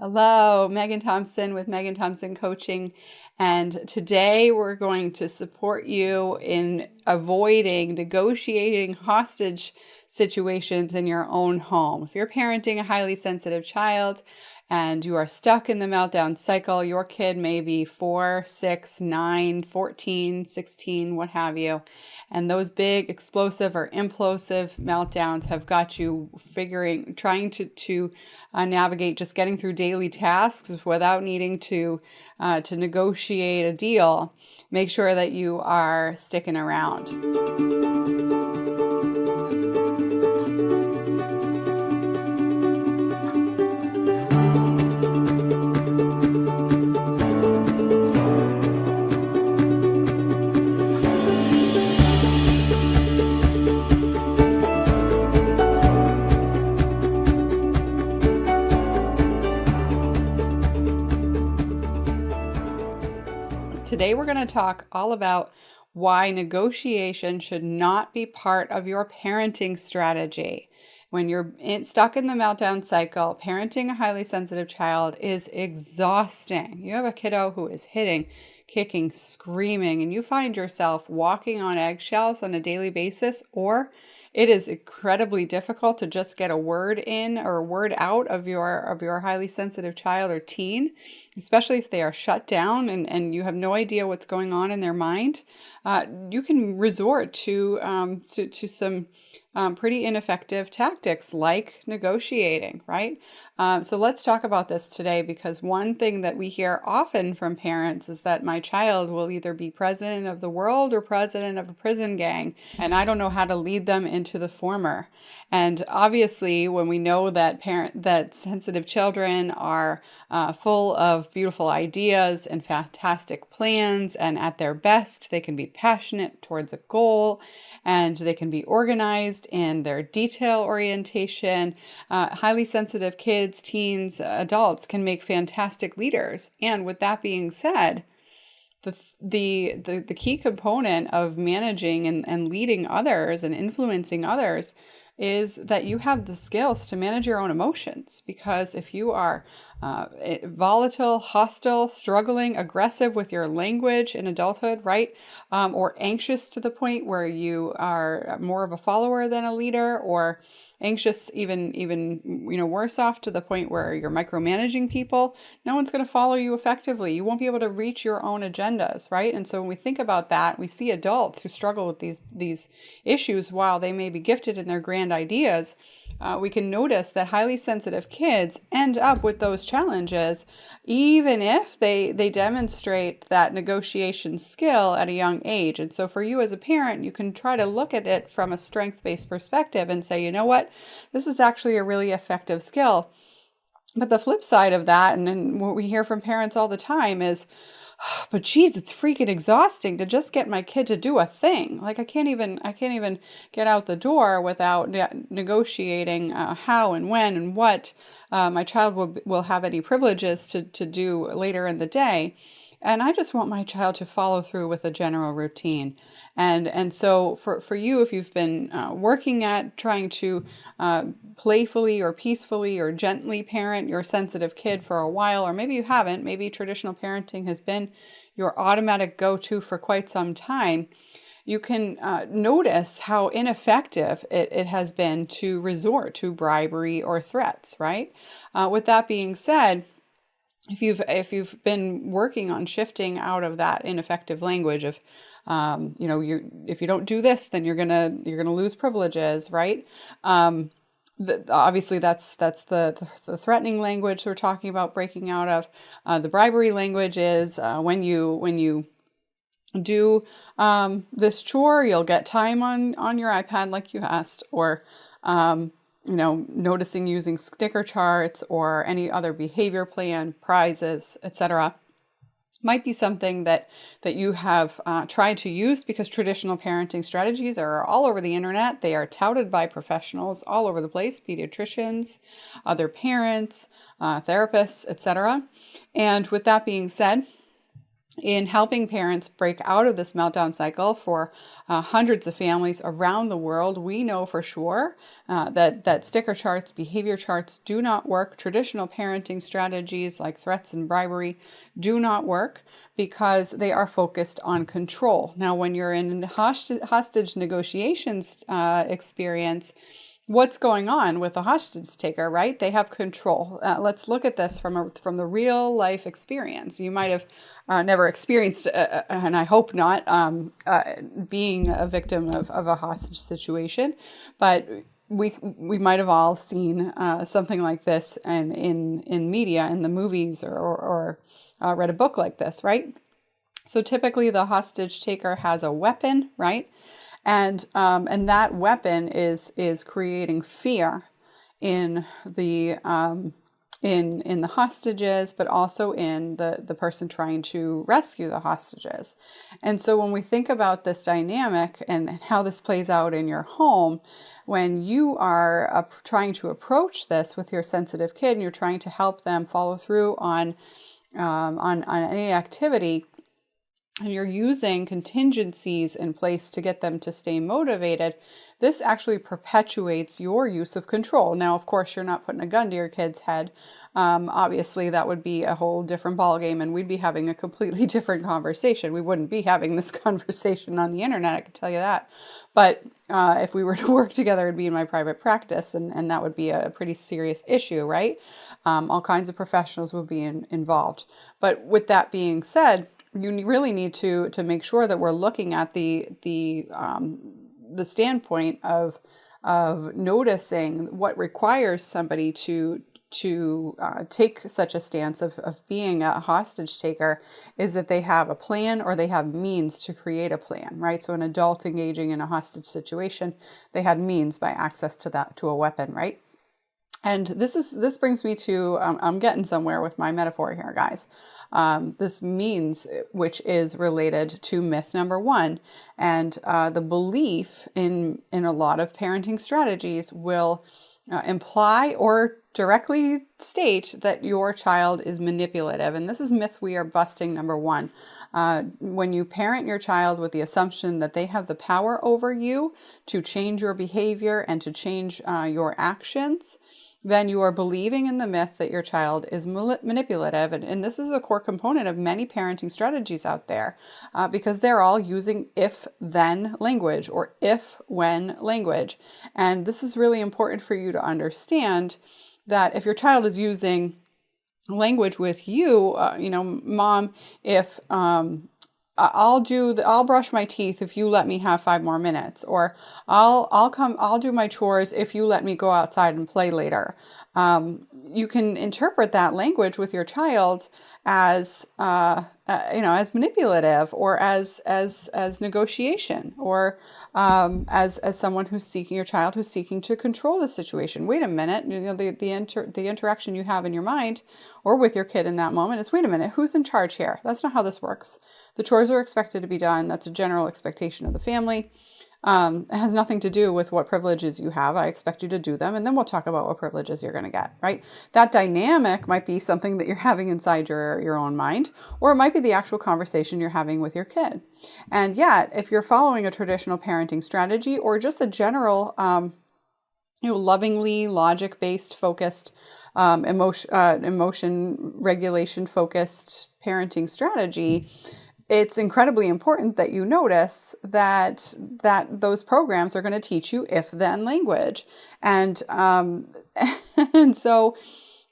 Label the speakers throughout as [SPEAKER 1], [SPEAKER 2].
[SPEAKER 1] Hello, Megan Thompson with Megan Thompson Coaching, and today we're going to support you in avoiding negotiating hostage situations in your own home. If you're parenting a highly sensitive child and you are stuck in the meltdown cycle, your kid may be 4, 6, 9, 14, 16, what have you, and those big explosive or implosive meltdowns have got you trying to navigate just getting through daily tasks without needing to negotiate a deal. Make sure that you are sticking around. Today we're going to talk all about why negotiation should not be part of your parenting strategy. When you're stuck in the meltdown cycle, parenting a highly sensitive child is exhausting. You have a kiddo who is hitting, kicking, screaming, and you find yourself walking on eggshells on a daily basis, or it is incredibly difficult to just get a word in or a word out of your highly sensitive child or teen, especially if they are shut down and you have no idea what's going on in their mind. You can resort to some pretty ineffective tactics like negotiating, right? So let's talk about this today, because one thing that we hear often from parents is that my child will either be president of the world or president of a prison gang, and I don't know how to lead them into the former. And obviously, when we know that sensitive children are full of beautiful ideas and fantastic plans, and at their best, they can be passionate towards a goal, and they can be organized in their detail orientation. Highly sensitive kids, teens, adults can make fantastic leaders. And with that being said, the key component of managing and leading others and influencing others is that you have the skills to manage your own emotions. Because if you are volatile, hostile, struggling, aggressive with your language in adulthood, right? Or anxious to the point where you are more of a follower than a leader, or anxious even worse off to the point where you're micromanaging people, no one's going to follow you effectively. You won't be able to reach your own agendas, right? And so when we think about that, we see adults who struggle with these issues while they may be gifted in their grand ideas. We can notice that highly sensitive kids end up with those challenges, even if they demonstrate that negotiation skill at a young age. And so for you as a parent, you can try to look at it from a strength-based perspective and say, you know what, this is actually a really effective skill. But the flip side of that, and what we hear from parents all the time is, but geez, it's freaking exhausting to just get my kid to do a thing. Like I can't even get out the door without negotiating how and when and what my child will have any privileges to do later in the day. And I just want my child to follow through with a general routine. And so for you, if you've been working at trying to playfully or peacefully or gently parent your sensitive kid for a while, or maybe you haven't, maybe traditional parenting has been your automatic go-to for quite some time, you can notice how ineffective it has been to resort to bribery or threats, right? With that being said, if you've been working on shifting out of that ineffective language of, if you don't do this, then you're gonna lose privileges, right? Obviously, that's the threatening language we're talking about breaking out of. The bribery language is when you do this chore, you'll get time on your iPad like you asked, or noticing using sticker charts or any other behavior plan, prizes, etc. might be something that you have tried to use, because traditional parenting strategies are all over the internet. They are touted by professionals all over the place, pediatricians, other parents, therapists, etc. And with that being said, in helping parents break out of this meltdown cycle for hundreds of families around the world. We know for sure that sticker charts, behavior charts do not work. Traditional parenting strategies like threats and bribery do not work because they are focused on control. Now, when you're in hostage negotiations experience, what's going on with the hostage taker, right? They have control. Let's look at this from the real life experience. You might have never experienced, and I hope not, being a victim of a hostage situation, but we might have all seen something like this in media, in the movies, or read a book like this, right? So typically the hostage taker has a weapon, right? And that weapon is creating fear in the in the hostages, but also in the person trying to rescue the hostages. And so when we think about this dynamic and how this plays out in your home, when you are trying to approach this with your sensitive kid and you're trying to help them follow through on any activity, and you're using contingencies in place to get them to stay motivated, this actually perpetuates your use of control. Now, of course, you're not putting a gun to your kid's head. Obviously, that would be a whole different ballgame, and we'd be having a completely different conversation. We wouldn't be having this conversation on the internet, I can tell you that. But if we were to work together, it'd be in my private practice, and that would be a pretty serious issue, right? All kinds of professionals would be involved. But with that being said, you really need to make sure that we're looking at the standpoint of noticing what requires somebody to take such a stance of being a hostage taker is that they have a plan or they have means to create a plan, right? So an adult engaging in a hostage situation, they had means by access to a weapon, right? And this brings me to, I'm getting somewhere with my metaphor here, guys. This means, which is related to myth number one. And the belief in a lot of parenting strategies will imply or directly state that your child is manipulative. And this is myth we are busting number one. When you parent your child with the assumption that they have the power over you to change your behavior and to change your actions, then you are believing in the myth that your child is manipulative. And this is a core component of many parenting strategies out there because they're all using if-then language or if-when language. And this is really important for you to understand that if your child is using language with you, Mom, if I'll brush my teeth if you let me have 5 more minutes, or I'll do my chores if you let me go outside and play later. You can interpret that language with your child as as manipulative, or as negotiation, or as someone your child who's seeking to control the situation. Wait a minute, the interaction you have in your mind or with your kid in that moment is, wait a minute, who's in charge here? That's not how this works. The chores are expected to be done. That's a general expectation of the family. It has nothing to do with what privileges you have. I expect you to do them, and then we'll talk about what privileges you're going to get, right? That dynamic might be something that you're having inside your own mind, or it might be the actual conversation you're having with your kid. And yet, if you're following a traditional parenting strategy or just a general, lovingly logic-based focused, emotion regulation focused parenting strategy, it's incredibly important that you notice that those programs are going to teach you if-then language. And and so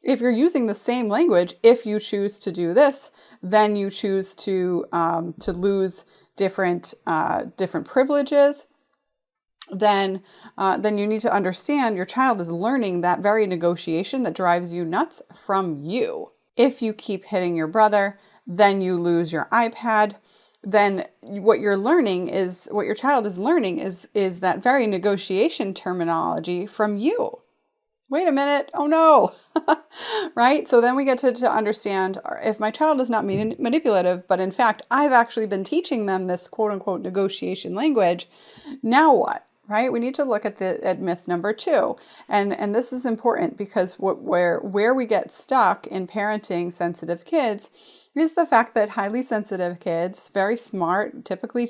[SPEAKER 1] if you're using the same language, if you choose to do this, then you choose to lose different privileges, then you need to understand your child is learning that very negotiation that drives you nuts from you. If you keep hitting your brother, then you lose your iPad. Then what your child is learning is that very negotiation terminology from you. Wait a minute, oh no, right? So then we get to understand, if my child is not manipulative, but in fact, I've actually been teaching them this quote unquote negotiation language, now what? right? We need to look at myth number 2. And this is important because where we get stuck in parenting sensitive kids is the fact that highly sensitive kids, very smart, typically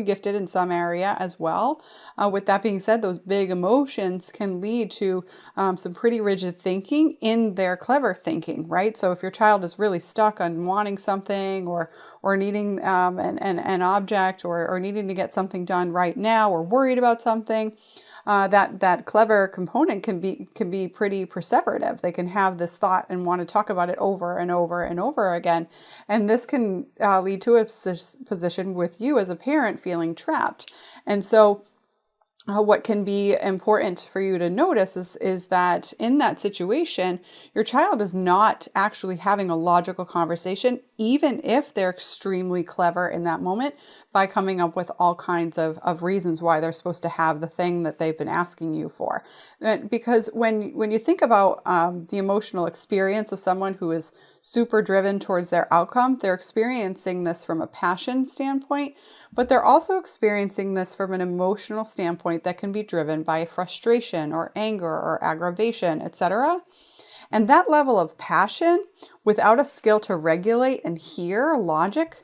[SPEAKER 1] gifted in some area as well. With that being said, those big emotions can lead to some pretty rigid thinking in their clever thinking, right? So if your child is really stuck on wanting something or needing an object or needing to get something done right now or worried about something, that clever component can be pretty perseverative. They can have this thought and want to talk about it over and over and over again. And this can lead to a position with you as a parent feeling trapped. And so what can be important for you to notice is that in that situation, your child is not actually having a logical conversation, even if they're extremely clever in that moment by coming up with all kinds of reasons why they're supposed to have the thing that they've been asking you for. Because when you think about the emotional experience of someone who is super driven towards their outcome, they're experiencing this from a passion standpoint, but they're also experiencing this from an emotional standpoint that can be driven by frustration or anger or aggravation, etc. And that level of passion, without a skill to regulate and hear logic,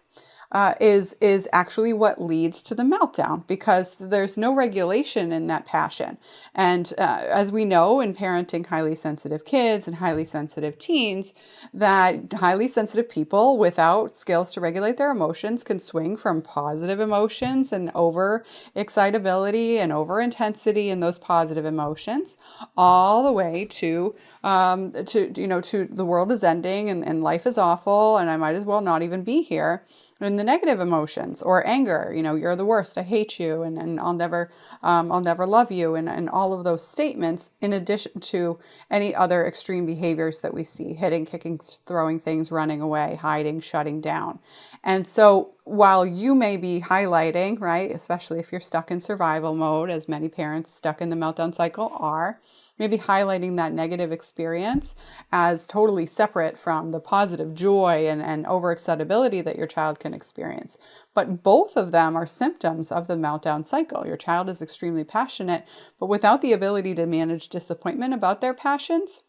[SPEAKER 1] is actually what leads to the meltdown, because there's no regulation in that passion. And as we know in parenting highly sensitive kids and highly sensitive teens, that highly sensitive people without skills to regulate their emotions can swing from positive emotions and over excitability and over intensity in those positive emotions all the way to the world is ending and life is awful and I might as well not even be here. And the negative emotions or anger, you're the worst, I hate you, and I'll never love you, and all of those statements, in addition to any other extreme behaviors that we see: hitting, kicking, throwing things, running away, hiding, shutting down. And so while you may be highlighting, right, especially if you're stuck in survival mode, as many parents stuck in the meltdown cycle are, maybe highlighting that negative experience as totally separate from the positive joy and overexcitability that your child can experience. But both of them are symptoms of the meltdown cycle. Your child is extremely passionate, but without the ability to manage disappointment about their passions,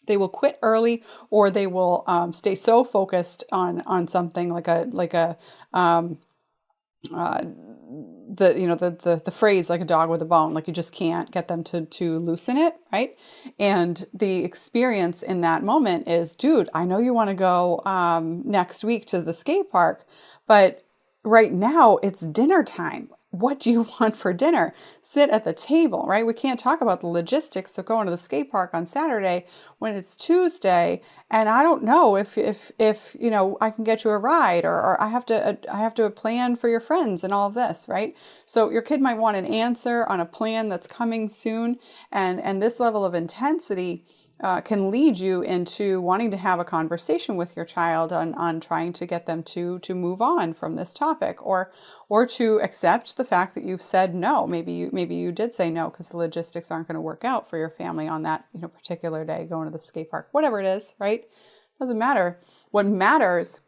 [SPEAKER 1] they will quit early, or they will stay so focused on something like the phrase like a dog with a bone, like you just can't get them to loosen it, right? And the experience in that moment is, dude, I know you want to go next week to the skate park, but right now it's dinner time. What do you want for dinner? Sit at the table, right? We can't talk about the logistics of going to the skate park on Saturday when it's Tuesday, and I don't know if I can get you a ride, or I have to plan for your friends and all of this, right? So your kid might want an answer on a plan that's coming soon, and this level of intensity can lead you into wanting to have a conversation with your child on trying to get them to move on from this topic, or to accept the fact that you've said no. Maybe you did say no because the logistics aren't going to work out for your family on that particular day going to the skate park, whatever it is, right? Doesn't matter. What matters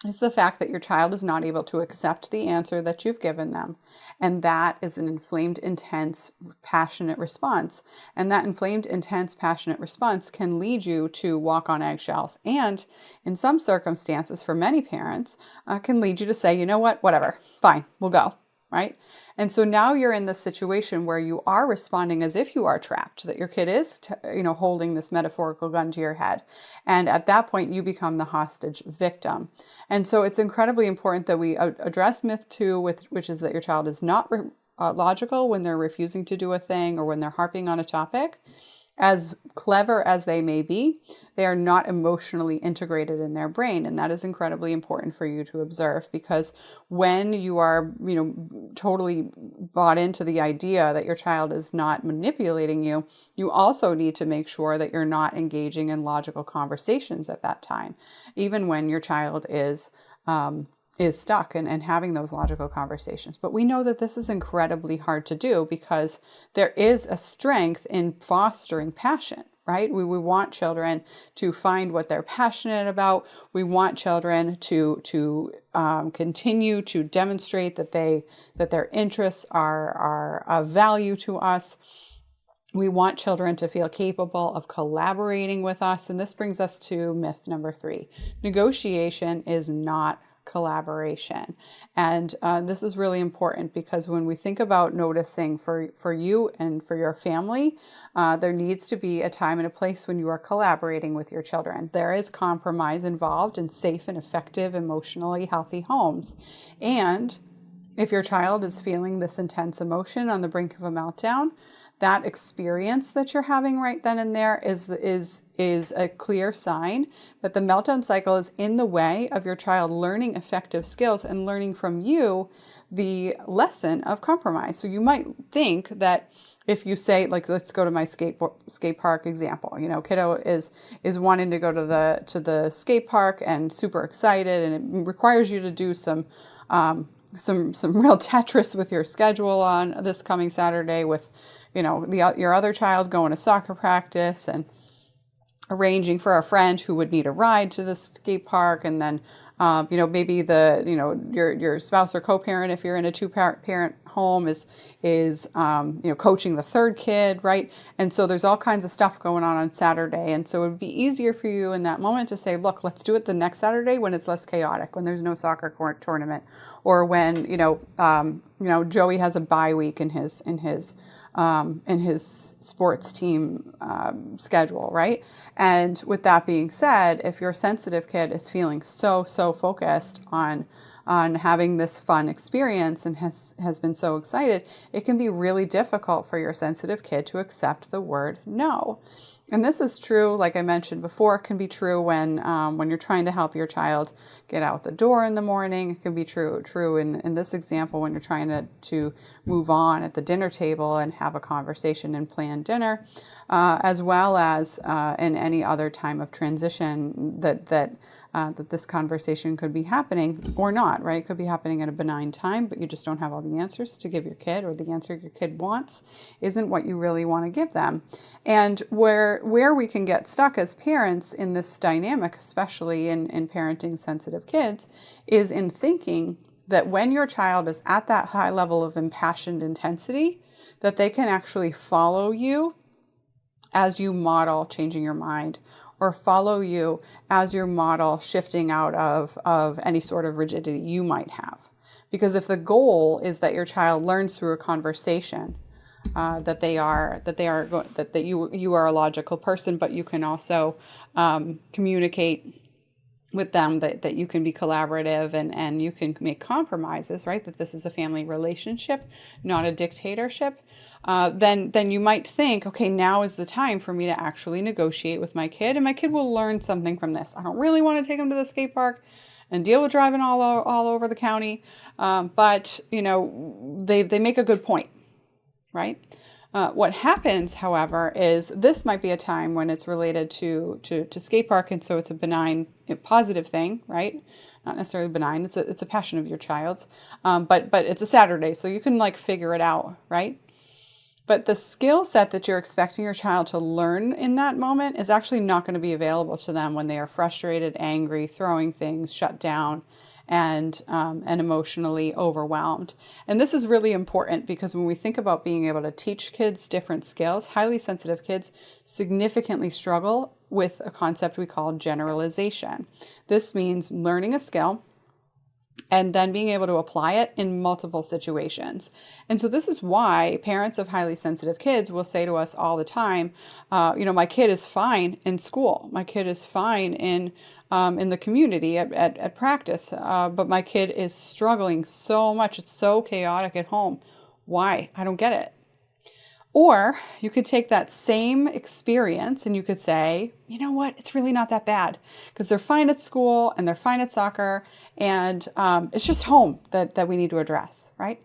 [SPEAKER 1] is the fact that your child is not able to accept the answer that you've given them. And that is an inflamed, intense, passionate response. And that inflamed, intense, passionate response can lead you to walk on eggshells. And in some circumstances, for many parents, can lead you to say, you know what, whatever, fine, we'll go, right? And so now you're in this situation where you are responding as if you are trapped, that your kid is, holding this metaphorical gun to your head. And at that point, you become the hostage victim. And so it's incredibly important that we address myth 2, which is that your child is not logical when they're refusing to do a thing or when they're harping on a topic. As clever as they may be, they are not emotionally integrated in their brain. And that is incredibly important for you to observe, because when you are, totally bought into the idea that your child is not manipulating you, you also need to make sure that you're not engaging in logical conversations at that time, even when your child is stuck and having those logical conversations. But we know that this is incredibly hard to do because there is a strength in fostering passion, right? We want children to find what they're passionate about. We want children to continue to demonstrate that their interests are of value to us. We want children to feel capable of collaborating with us. And this brings us to myth number 3. Negotiation is not collaboration. And this is really important because when we think about noticing for you and for your family, there needs to be a time and a place when you are collaborating with your children. There is compromise involved in safe and effective, emotionally healthy homes. And if your child is feeling this intense emotion on the brink of a meltdown, that experience that you're having right then and there is a clear sign that the meltdown cycle is in the way of your child learning effective skills and learning from you the lesson of compromise. So you might think that if you say, like, let's go to my skate park example. You know, kiddo is wanting to go to the skate park and super excited, and it requires you to do some real Tetris with your schedule on this coming Saturday with, you know, your other child going to soccer practice and arranging for a friend who would need a ride to the skate park, and then maybe your spouse or co-parent, if you're in a two-parent home, is coaching the third kid, right? And so there's all kinds of stuff going on Saturday, and so it would be easier for you in that moment to say, look, let's do it the next Saturday when it's less chaotic, when there's no soccer court tournament, or when Joey has a bye week in his sports team schedule, right? And with that being said, if your sensitive kid is feeling so focused on having this fun experience and has been so excited, it can be really difficult for your sensitive kid to accept the word no. And this is true, like I mentioned before, it can be true when you're trying to help your child get out the door in the morning. It can be true in this example when you're trying to move on at the dinner table and have a conversation and plan dinner, as well as in any other time of transition that this conversation could be happening or not, right? It could be happening at a benign time, but you just don't have all the answers to give your kid, or the answer your kid wants isn't what you really want to give them. And where we can get stuck as parents in this dynamic, especially in parenting sensitive kids, is in thinking that when your child is at that high level of impassioned intensity, that they can actually follow you as you model changing your mind, or follow you as your model shifting out of any sort of rigidity you might have. Because if the goal is that your child learns through a conversation that you are a logical person, but you can also communicate with them that you can be collaborative and you can make compromises, right? That this is a family relationship, not a dictatorship. Then you might think, okay, now is the time for me to actually negotiate with my kid, and my kid will learn something from this. I don't really want to take him to the skate park and deal with driving all over the county, but they make a good point, right? What happens, however, is this might be a time when it's related to skate park, and so it's a benign, positive thing, right? Not necessarily benign. It's a passion of your child's, but it's a Saturday, so you can figure it out, right? But the skill set that you're expecting your child to learn in that moment is actually not going to be available to them when they are frustrated, angry, throwing things, shut down, and emotionally overwhelmed. And this is really important because when we think about being able to teach kids different skills, highly sensitive kids significantly struggle with a concept we call generalization. This means learning a skill and then being able to apply it in multiple situations. And so this is why parents of highly sensitive kids will say to us all the time, my kid is fine in school. My kid is fine in the community at practice, but my kid is struggling so much. It's so chaotic at home. Why? I don't get it. Or you could take that same experience and you could say, you know what, it's really not that bad because they're fine at school and they're fine at soccer, and it's just home that we need to address, right?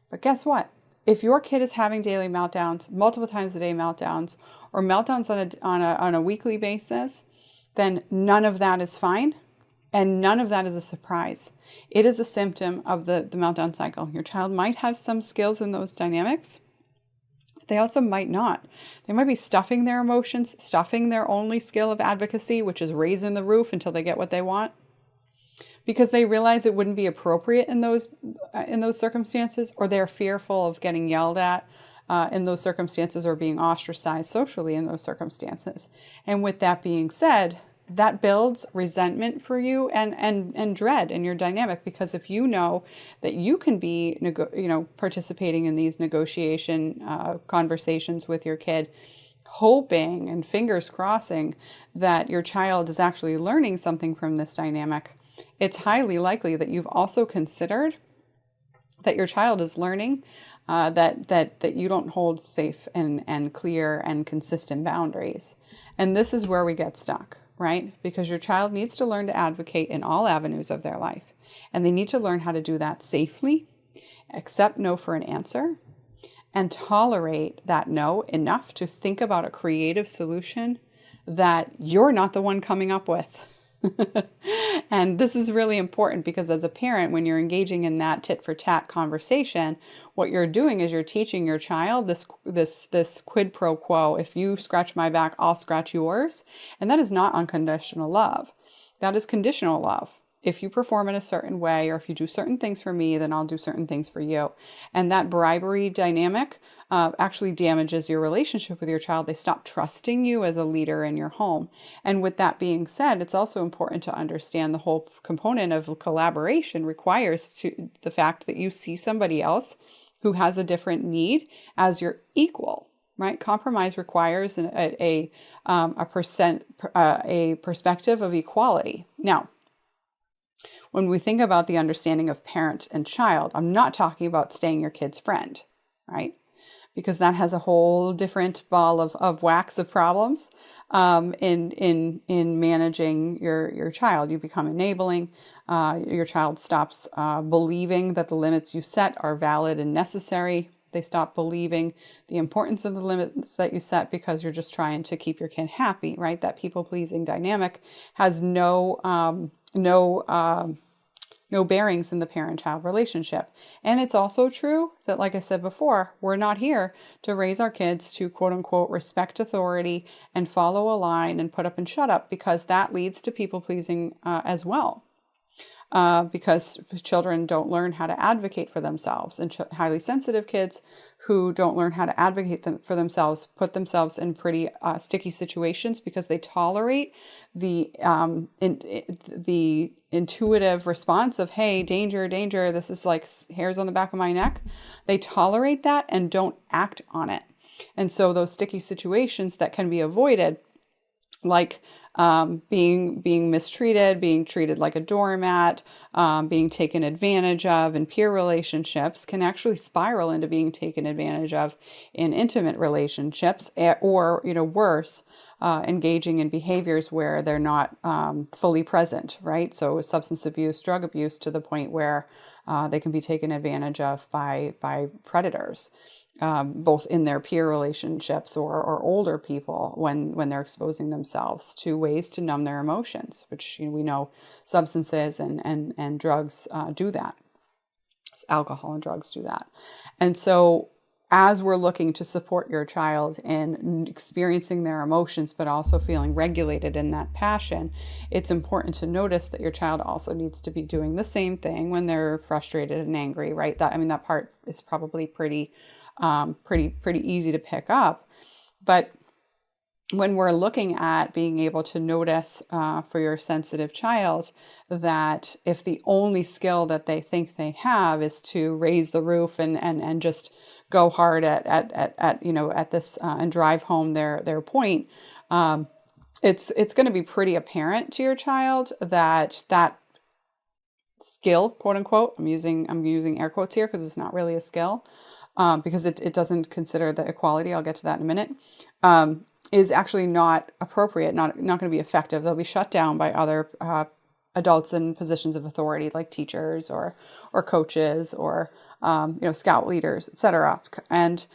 [SPEAKER 1] But guess what? If your kid is having daily meltdowns, multiple times a day meltdowns, or meltdowns on a weekly basis, then none of that is fine and none of that is a surprise. It is a symptom of the meltdown cycle. Your child might have some skills in those dynamics. They also might not. They might be stuffing their emotions, stuffing their only skill of advocacy, which is raising the roof until they get what they want, because they realize it wouldn't be appropriate in those circumstances, or they're fearful of getting yelled at in those circumstances, or being ostracized socially in those circumstances. And with that being said, that builds resentment for you and dread in your dynamic, because if you know that you can be participating in these negotiation conversations with your kid, hoping and fingers crossing that your child is actually learning something from this dynamic, it's highly likely that you've also considered that your child is learning that you don't hold safe and clear and consistent boundaries. And this is where we get stuck, right? Because your child needs to learn to advocate in all avenues of their life. And they need to learn how to do that safely, accept no for an answer, and tolerate that no enough to think about a creative solution that you're not the one coming up with. And this is really important, because as a parent, when you're engaging in that tit for tat conversation, what you're doing is you're teaching your child this quid pro quo. If you scratch my back, I'll scratch yours. And that is not unconditional love. That is conditional love. If you perform in a certain way, or if you do certain things for me, then I'll do certain things for you. And that bribery dynamic actually damages your relationship with your child. They stop trusting you as a leader in your home. And with that being said, it's also important to understand the whole component of collaboration requires the fact that you see somebody else who has a different need as your equal. Right? Compromise requires a perspective of equality. Now, when we think about the understanding of parent and child, I'm not talking about staying your kid's friend, right? Because that has a whole different ball of wax of problems in managing your child. You become enabling. Your child stops believing that the limits you set are valid and necessary. They stop believing the importance of the limits that you set because you're just trying to keep your kid happy, right? That people-pleasing dynamic has no bearings in the parent-child relationship. And it's also true that, like I said before, we're not here to raise our kids to quote-unquote respect authority and follow a line and put up and shut up, because that leads to people-pleasing as well. Because children don't learn how to advocate for themselves, and highly sensitive kids who don't learn how to advocate for themselves put themselves in pretty sticky situations, because they tolerate the intuitive response of, hey, danger, danger, this is like hairs on the back of my neck. They tolerate that and don't act on it. And so those sticky situations that can be avoided, like being mistreated, being treated like a doormat, being taken advantage of in peer relationships, can actually spiral into being taken advantage of in intimate relationships, or, worse, engaging in behaviors where they're not fully present, right? So substance abuse, drug abuse, to the point where they can be taken advantage of by predators. Both in their peer relationships or older people when they're exposing themselves to ways to numb their emotions, which we know substances and drugs do that. Alcohol and drugs do that. And so as we're looking to support your child in experiencing their emotions, but also feeling regulated in that passion, it's important to notice that your child also needs to be doing the same thing when they're frustrated and angry, right? That part is probably pretty easy to pick up. But when we're looking at being able to notice for your sensitive child that if the only skill that they think they have is to raise the roof and just go hard at this and drive home their point, it's going to be pretty apparent to your child that skill, quote unquote, I'm using air quotes here because it's not really a skill, because it doesn't consider the equality. I'll get to that in a minute. Is actually not appropriate, not going to be effective. They'll be shut down by other adults in positions of authority, like teachers or coaches or scout leaders, etc. And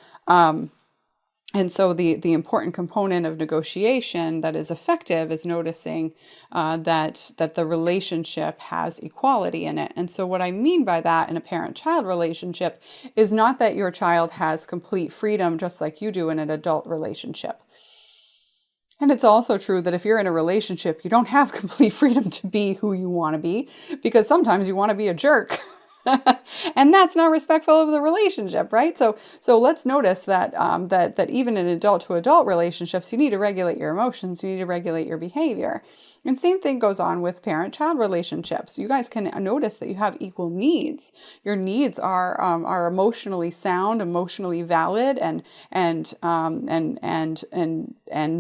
[SPEAKER 1] And so the important component of negotiation that is effective is noticing that the relationship has equality in it. And so what I mean by that in a parent-child relationship is not that your child has complete freedom just like you do in an adult relationship. And it's also true that if you're in a relationship, you don't have complete freedom to be who you want to be, because sometimes you want to be a jerk. And that's not respectful of the relationship, right? So let's notice that that even in adult to adult relationships, you need to regulate your emotions, you need to regulate your behavior. And same thing goes on with parent-child relationships. You guys can notice that you have equal needs. Your needs are emotionally sound, emotionally valid, and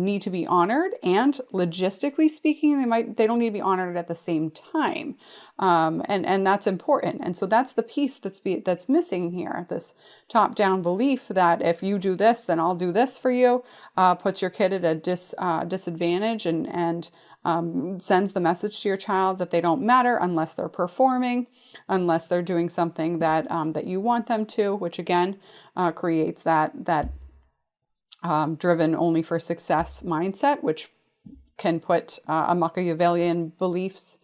[SPEAKER 1] need to be honored. And logistically speaking, they don't need to be honored at the same time. And that's important. And so that's the piece that's missing here. This top-down belief that if you do this, then I'll do this for you, puts your kid at a disadvantage and sends the message to your child that they don't matter unless they're performing, unless they're doing something that you want them to, which again creates that driven only for success mindset, which can put a Machiavellian beliefs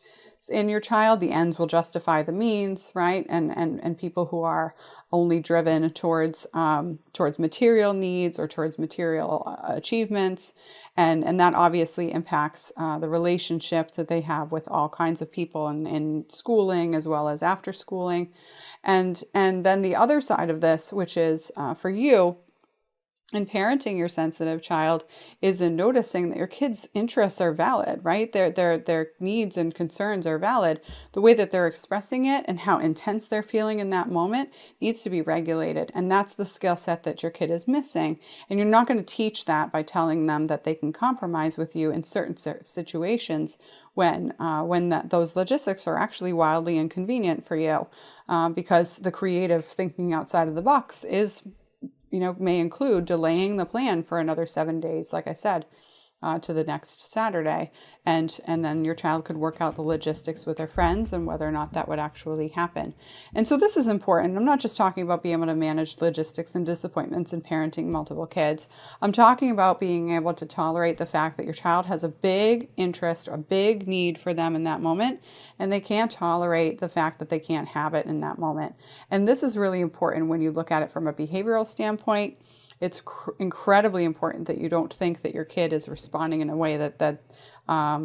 [SPEAKER 1] in your child. The ends will justify the means, right? And people who are only driven towards material needs or towards material achievements, and that obviously impacts the relationship that they have with all kinds of people in schooling as well as after schooling, and then the other side of this, which is for you in parenting your sensitive child, is in noticing that your kids' interests are valid, right? Their needs and concerns are valid. The way that they're expressing it and how intense they're feeling in that moment needs to be regulated. And that's the skill set that your kid is missing. And you're not going to teach that by telling them that they can compromise with you in certain situations when those logistics are actually wildly inconvenient for you, because the creative thinking outside of the box may include delaying the plan for another 7 days, like I said, to the next Saturday. And then your child could work out the logistics with their friends and whether or not that would actually happen. And so this is important. I'm not just talking about being able to manage logistics and disappointments in parenting multiple kids. I'm talking about being able to tolerate the fact that your child has a big interest or a big need for them in that moment, and they can't tolerate the fact that they can't have it in that moment. And this is really important when you look at it from a behavioral standpoint. It's incredibly important that you don't think that your kid is responding in a way that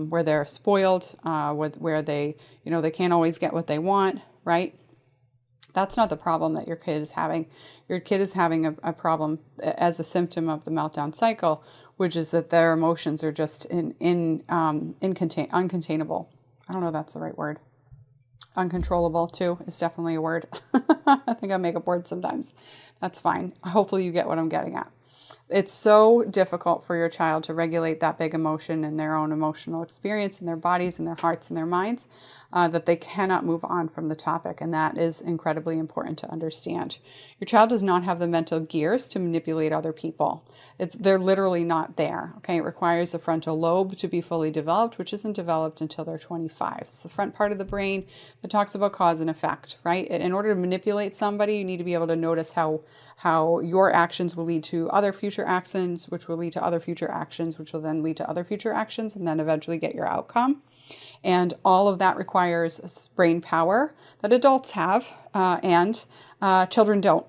[SPEAKER 1] where they're spoiled, where they can't always get what they want, right? That's not the problem that your kid is having. Your kid is having a problem as a symptom of the meltdown cycle, which is that their emotions are just uncontainable. I don't know if that's the right word. Uncontrollable too is definitely a word. I think I make up words sometimes. That's fine. Hopefully you get what I'm getting at. It's so difficult for your child to regulate that big emotion in their own emotional experience in their bodies and their hearts and their minds, that they cannot move on from the topic. And that is incredibly important to understand. Your child does not have the mental gears to manipulate other people. They're literally not there. Okay. It requires the frontal lobe to be fully developed, which isn't developed until they're 25. It's the front part of the brain that talks about cause and effect, right? In order to manipulate somebody, you need to be able to notice how your actions will lead to other future actions, which will lead to other future actions, which will then lead to other future actions, and then eventually get your outcome. And all of that requires brain power that adults have, and children don't.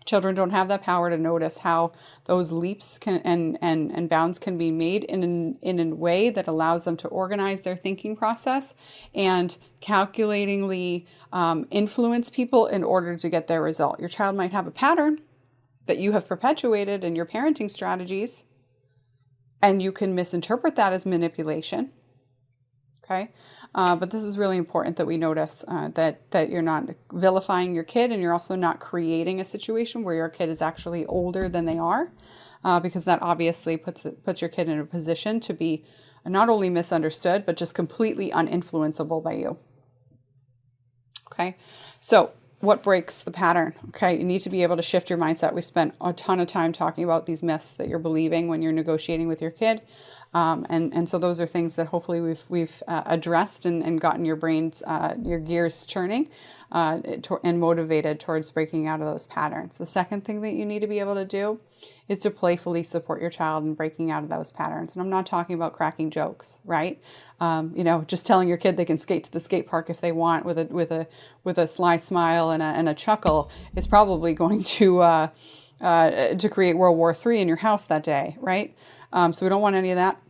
[SPEAKER 1] Children don't have that power to notice how those leaps and bounds can be made in a way that allows them to organize their thinking process and calculatingly influence people in order to get their result. Your child might have a pattern that you have perpetuated in your parenting strategies, and you can misinterpret that as manipulation. Okay, but this is really important that we notice that you're not vilifying your kid, and you're also not creating a situation where your kid is actually older than they are, because that obviously puts your kid in a position to be not only misunderstood, but just completely uninfluenceable by you. Okay, so what breaks the pattern? Okay, you need to be able to shift your mindset. We spent a ton of time talking about these myths that you're believing when you're negotiating with your kid. And so those are things that hopefully we've addressed and gotten your brains, your gears churning, and motivated towards breaking out of those patterns. The second thing that you need to be able to do is to playfully support your child in breaking out of those patterns. And I'm not talking about cracking jokes, right? Just telling your kid they can skate to the skate park if they want with a sly smile and a chuckle is probably going to create World War III in your house that day, right? So we don't want any of that.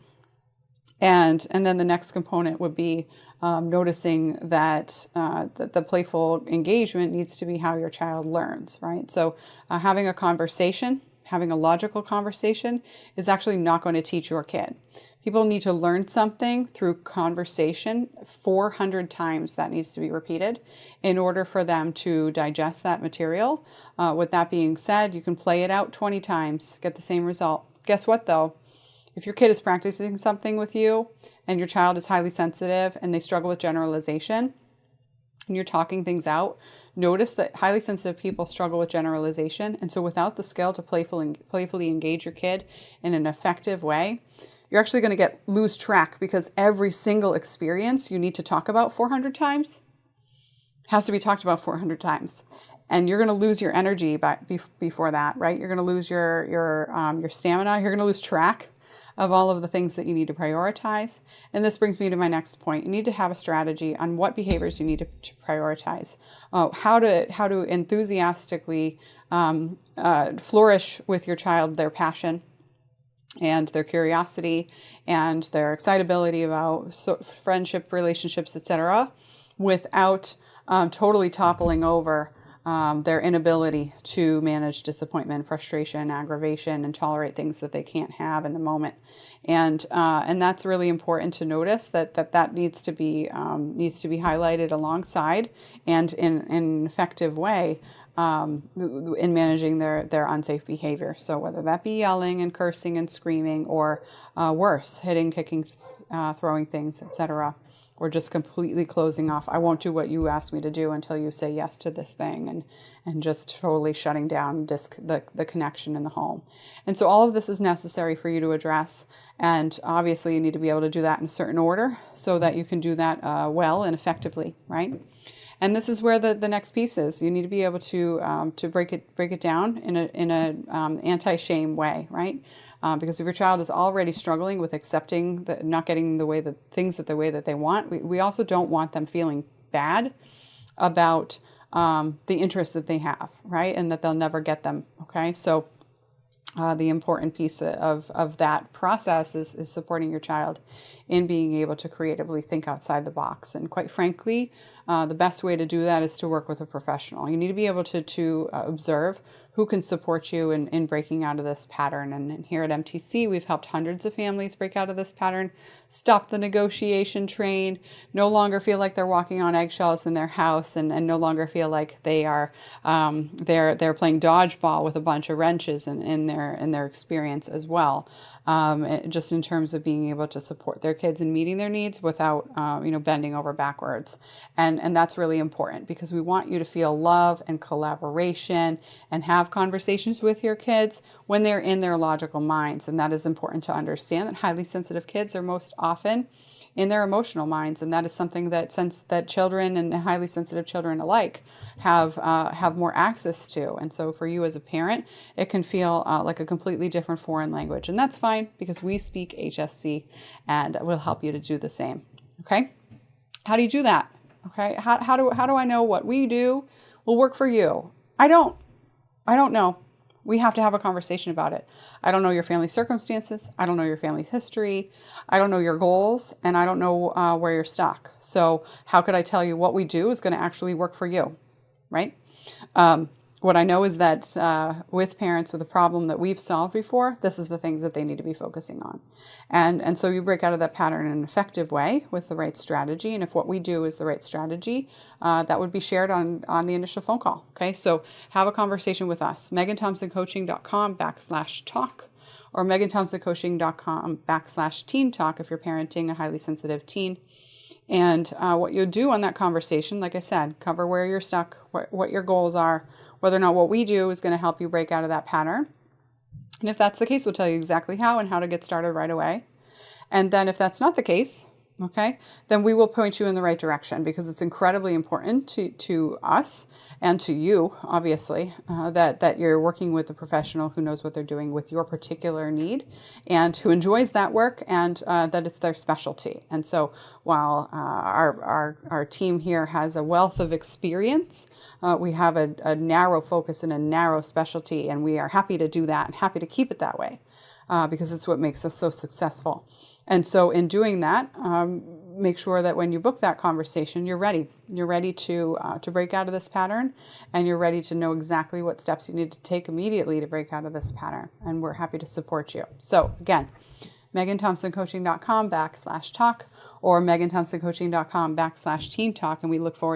[SPEAKER 1] And then the next component would be noticing that the playful engagement needs to be how your child learns, right? So having a conversation, having a logical conversation is actually not going to teach your kid. People need to learn something through conversation 400 times. That needs to be repeated in order for them to digest that material. With that being said, you can play it out 20 times, get the same result. Guess what though? If your kid is practicing something with you and your child is highly sensitive and they struggle with generalization and you're talking things out, notice that highly sensitive people struggle with generalization. And so without the skill to playfully engage your kid in an effective way, you're actually going to lose track, because every single experience you need to talk about 400 times has to be talked about 400 times. And you're going to lose your energy before that, right? You're going to lose your stamina. You're going to lose track of all of the things that you need to prioritize. And this brings me to my next point. You need to have a strategy on what behaviors you need to prioritize, how to enthusiastically flourish with your child their passion and their curiosity and their excitability about friendship, relationships, etc., without totally toppling over their inability to manage disappointment, frustration, aggravation, and tolerate things that they can't have in the moment. And that's really important to notice that needs to be highlighted alongside and in an effective way in managing their unsafe behavior. So whether that be yelling and cursing and screaming, or worse, hitting, kicking, throwing things, etc., or just completely closing off. I won't do what you asked me to do until you say yes to this thing, and just totally shutting down the connection in the home. And so all of this is necessary for you to address. And obviously you need to be able to do that in a certain order so that you can do that well and effectively, right? And this is where the next piece is. You need to be able to break it down in a anti-shame way, right? Because if your child is already struggling with accepting not getting the way that they want, we also don't want them feeling bad about the interests that they have, right? And that they'll never get them. Okay, so the important piece of that process is supporting your child in being able to creatively think outside the box. And quite frankly, the best way to do that is to work with a professional. You need to be able to observe who can support you in breaking out of this pattern. And here at MTC, we've helped hundreds of families break out of this pattern, stop the negotiation train, no longer feel like they're walking on eggshells in their house, and no longer feel like they are they're playing dodgeball with a bunch of wrenches in their experience as well. Just in terms of being able to support their kids in meeting their needs without bending over backwards. And that's really important, because we want you to feel love and collaboration and have conversations with your kids when they're in their logical minds. And that is important to understand, that highly sensitive kids are most often in their emotional minds, and that is something that children and highly sensitive children alike have more access to. And so for you as a parent, it can feel like a completely different foreign language, and that's fine, because we speak HSC and we'll help you to do the same. Okay, how do you do that? Okay, how do I know what we do will work for you? I don't know. We have to have a conversation about it. I don't know your family circumstances. I don't know your family history. I don't know your goals, and I don't know where you're stuck. So how could I tell you what we do is going to actually work for you, right? What I know is that with parents with a problem that we've solved before, this is the things that they need to be focusing on. And so you break out of that pattern in an effective way with the right strategy. And if what we do is the right strategy, that would be shared on the initial phone call. Okay, so have a conversation with us. MeganThompsonCoaching.com/talk or MeganThompsonCoaching.com/teen talk if you're parenting a highly sensitive teen. And what you'll do on that conversation, like I said, cover where you're stuck, what your goals are, whether or not what we do is going to help you break out of that pattern. And if that's the case, we'll tell you exactly how and how to get started right away. And then if that's not the case, okay, then we will point you in the right direction, because it's incredibly important to us and to you, obviously, that you're working with a professional who knows what they're doing with your particular need and who enjoys that work, and that it's their specialty. And so while our team here has a wealth of experience, we have a narrow focus and a narrow specialty, and we are happy to do that and happy to keep it that way. Because it's what makes us so successful. And so in doing that, make sure that when you book that conversation, you're ready. You're ready to break out of this pattern, and you're ready to know exactly what steps you need to take immediately to break out of this pattern. And we're happy to support you. So again, meganthompsoncoaching.com/talk or meganthompsoncoaching.com/team talk. And we look forward